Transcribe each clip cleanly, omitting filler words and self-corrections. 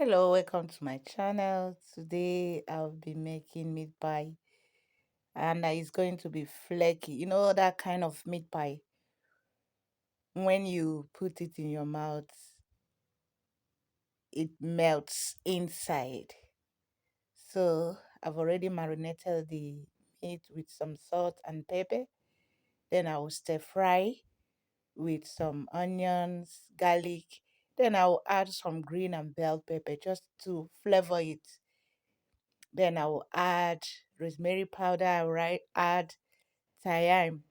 Hello, welcome to my channel. Today I'll be making meat pie and it's going to be flaky. You know that kind of meat pie when you put it in your mouth, it melts inside. So I've already marinated the meat with some salt and pepper. Then I will stir fry with some onions, garlic. Then I'll add some green and bell pepper just to flavor it. Then I will add rosemary powder. Add thyme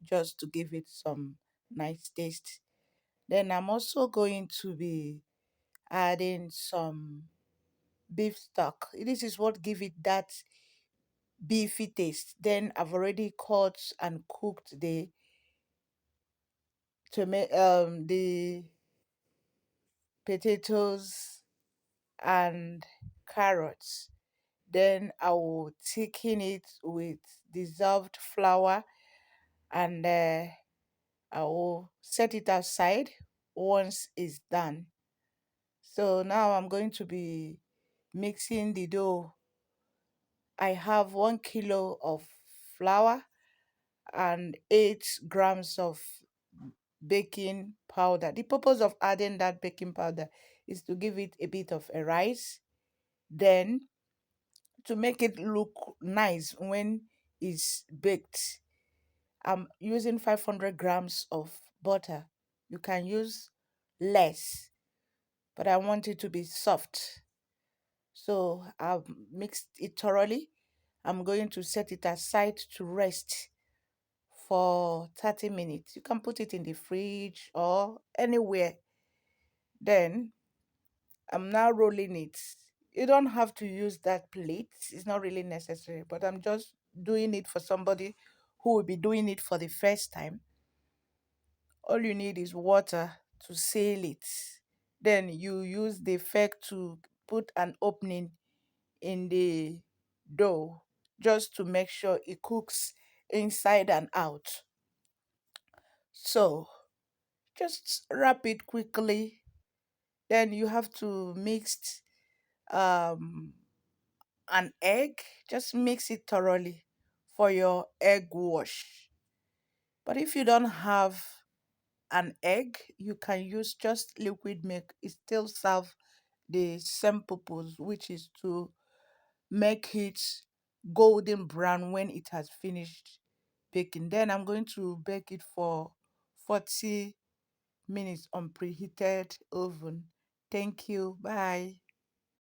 just to give it some nice taste. Then I'm also going to be adding some beef stock. This is what give it that beefy taste. Then I've already cut and cooked the potatoes and carrots. Then I will thicken it with dissolved flour and I will set it aside once it's done. So now I'm going to be mixing the dough. I have 1 kilo of flour and 8 grams of baking powder. The purpose of adding that baking powder is to give it a bit of a rise, then to make it look nice when it's baked. I'm using 500 grams of butter. You can use less, but I want it to be soft. So I've mixed it thoroughly. I'm going to set it aside to rest for 30 minutes. You can put it in the fridge or anywhere. Then I'm now rolling it. You don't have to use that plate, it's not really necessary, but I'm just doing it for somebody who will be doing it for the first time. All you need is water to seal it. Then you use the fork to put an opening in the dough just to make sure it cooks inside and out. So just wrap it quickly. Then you have to mix um, an egg. Just mix it thoroughly for your egg wash. But if you don't have an egg, you can use just liquid milk. It still serve the same purpose, which is to make it golden brown when it has finished baking. Then I'm going to bake it for 40 minutes on preheated oven. Thank you. Bye.